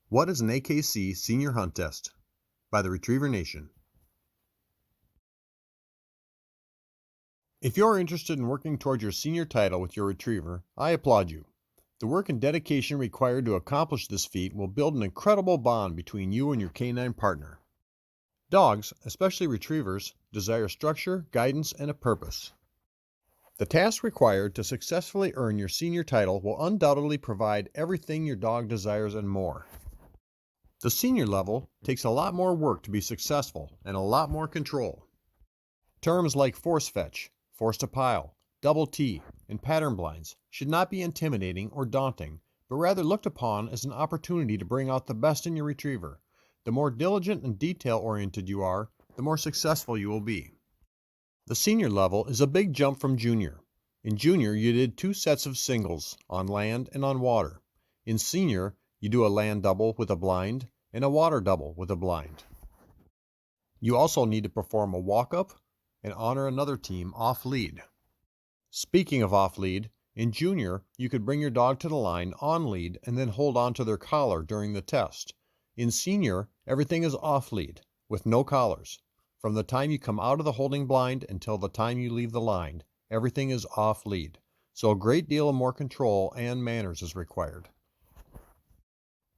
What is an AKC Senior Hunt Test? By the Retriever Nation. If you're interested in working towards your senior title with your retriever, I applaud you. The work and dedication required to accomplish this feat will build an incredible bond between you and your canine partner. Dogs, especially retrievers, desire structure, guidance, and a purpose. The task required to successfully earn your senior title will undoubtedly provide everything your dog desires and more. The senior level takes a lot more work to be successful and a lot more control. Terms like force fetch, force to pile, double T, and pattern blinds should not be intimidating or daunting, but rather looked upon as an opportunity to bring out the best in your retriever. The more diligent and detail-oriented you are, the more successful you will be. The senior level is a big jump from junior. In junior, you did 2 sets of singles, on land and on water. In senior, you do a land double with a blind and a water double with a blind. You also need to perform a walk-up and honor another team off-lead. Speaking of off-lead, in junior, you could bring your dog to the line on-lead and then hold on to their collar during the test. In senior, everything is off-lead, with no collars. From the time you come out of the holding blind until the time you leave the line, everything is off-lead, so a great deal more control and manners is required.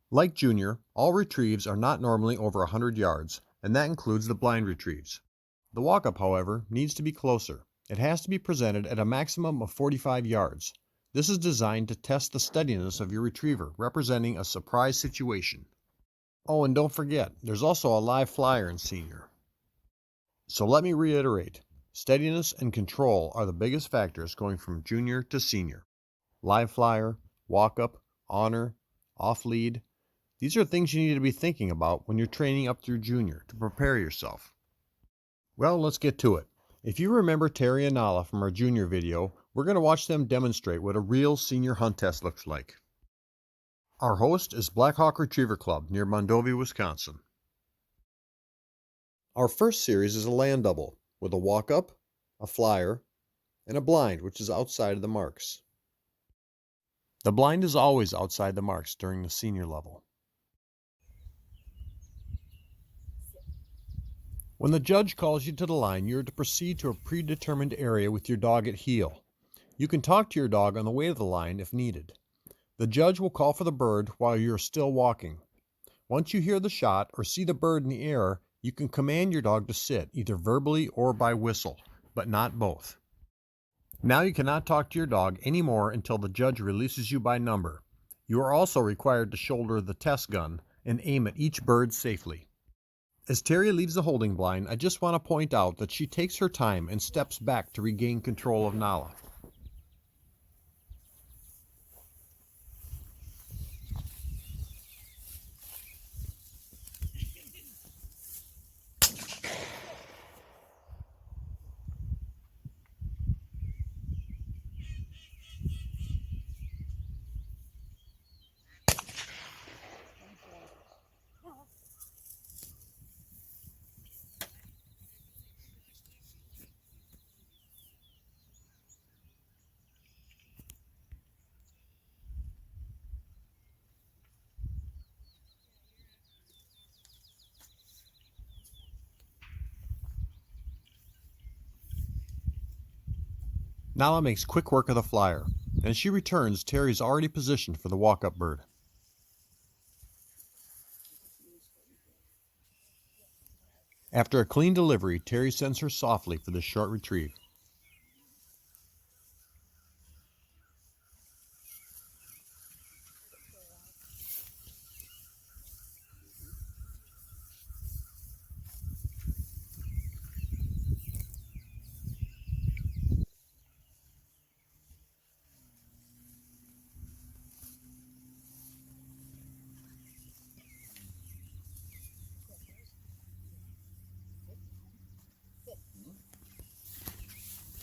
Like junior, all retrieves are not normally over 100 yards, and that includes the blind retrieves. The walk-up, however, needs to be closer. It has to be presented at a maximum of 45 yards. This is designed to test the steadiness of your retriever, representing a surprise situation. Oh, and don't forget, there's also a live flyer in senior. So let me reiterate, steadiness and control are the biggest factors going from junior to senior. Live flyer, walk-up, honor, off-lead. These are things you need to be thinking about when you're training up through junior to prepare yourself. Well, let's get to it. If you remember Terry and Nala from our junior video, we're going to watch them demonstrate what a real senior hunt test looks like. Our host is Black Hawk Retriever Club near Mondovi, Wisconsin. Our first series is a land double with a walk-up, a flyer, and a blind, which is outside of the marks. The blind is always outside the marks during the senior level. When the judge calls you to the line, you are to proceed to a predetermined area with your dog at heel. You can talk to your dog on the way to the line if needed. The judge will call for the bird while you are still walking. Once you hear the shot or see the bird in the air, you can command your dog to sit, either verbally or by whistle, but not both. Now you cannot talk to your dog anymore until the judge releases you by number. You are also required to shoulder the test gun and aim at each bird safely. As Terry leaves the holding blind, I just want to point out that she takes her time and steps back to regain control of Nala. Nala makes quick work of the flyer, and as she returns, Terry is already positioned for the walk-up bird. After a clean delivery, Terry sends her softly for the short retrieve.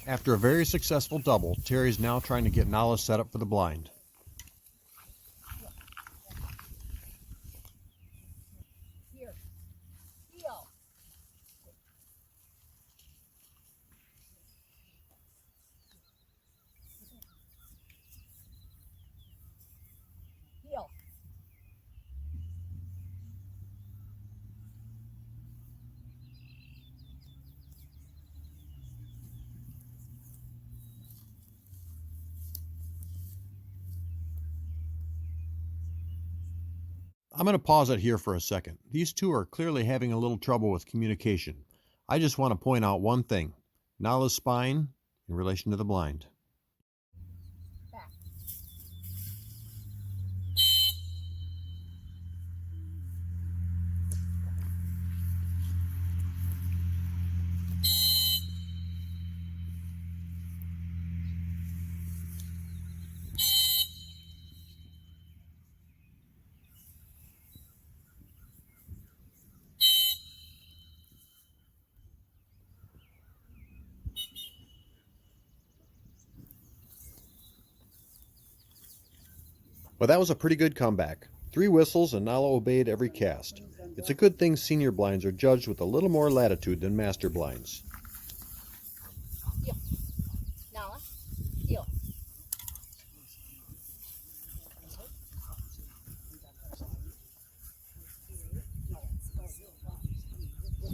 After a very successful double, Terry is now trying to get Nala set up for the blind. I'm going to pause it here for a second. These two are clearly having a little trouble with communication. I just want to point out one thing. Nala's spine in relation to the blind. Well, that was a pretty good comeback. 3 whistles and Nala obeyed every cast. It's a good thing senior blinds are judged with a little more latitude than master blinds. Heel. Nala. Heel.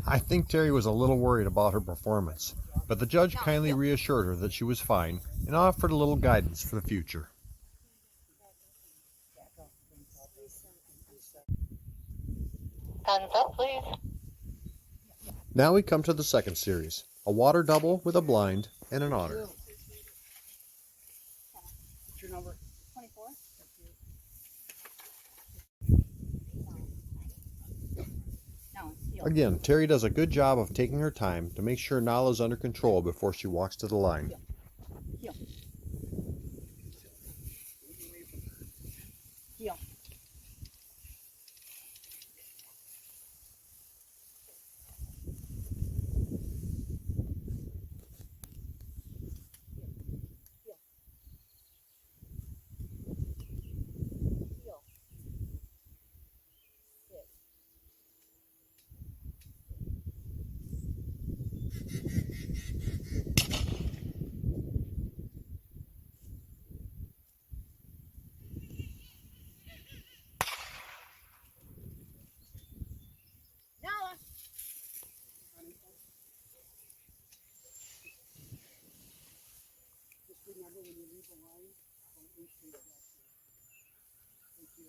I think Terry was a little worried about her performance, but the judge kindly reassured her that she was fine and offered a little guidance for the future. Thumbs up, please. Now we come to the second series, a water double with a blind and an otter. What's your number? 24. No, heel. Again, Terry does a good job of taking her time to make sure Nala's under control before she walks to the line. Heel. Heel. Nala. Just remember when you leave the line, don't reach for your back. Thank you.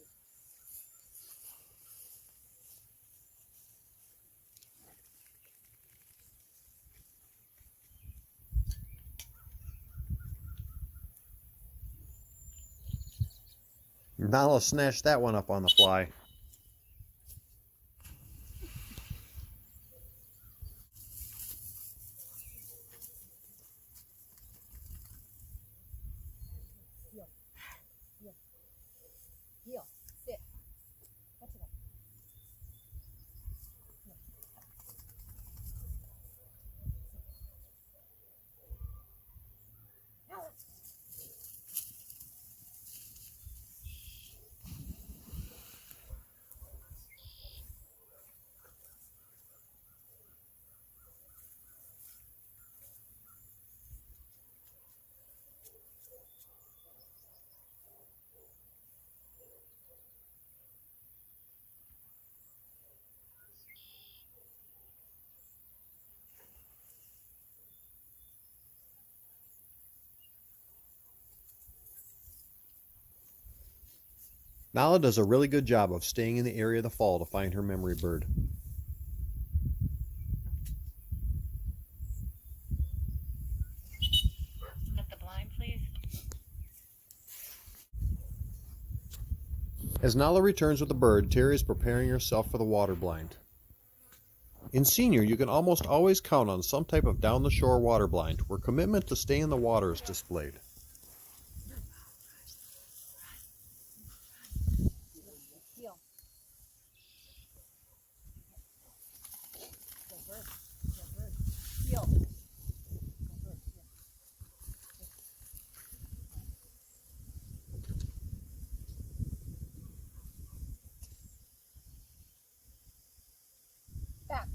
Nala snatched that one up on the fly. Heel. Sit. Touch it up. Nala. Nala does a really good job of staying in the area of the fall to find her memory bird. Lift the blind, please. As Nala returns with the bird, Terry is preparing herself for the water blind. In senior, you can almost always count on some type of down-the-shore water blind where commitment to stay in the water is displayed. Heel. Heel. Back.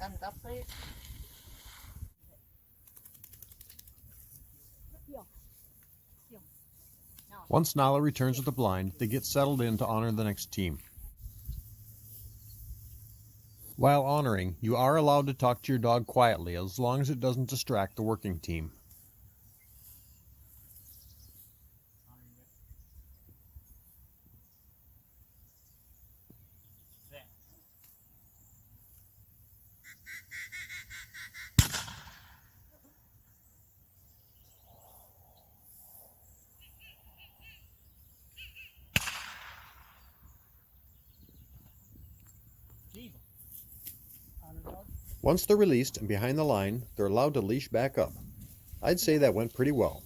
Thumbs up, please. Once Nala returns with the blind, they get settled in to honor the next team. While honoring, you are allowed to talk to your dog quietly as long as it doesn't distract the working team. Honor dog. Once they're released and behind the line, they're allowed to leash back up. I'd say that went pretty well.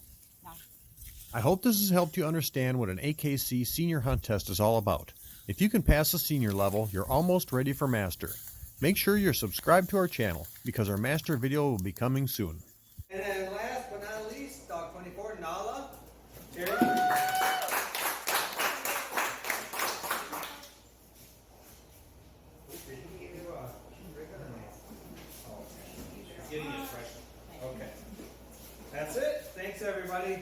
I hope this has helped you understand what an AKC Senior Hunt Test is all about. If you can pass the senior level, you're almost ready for master. Make sure you're subscribed to our channel because our master video will be coming soon. And then last but not least, dog 24, Nala. Here. Getting it fresh. Okay. That's it. Thanks, everybody.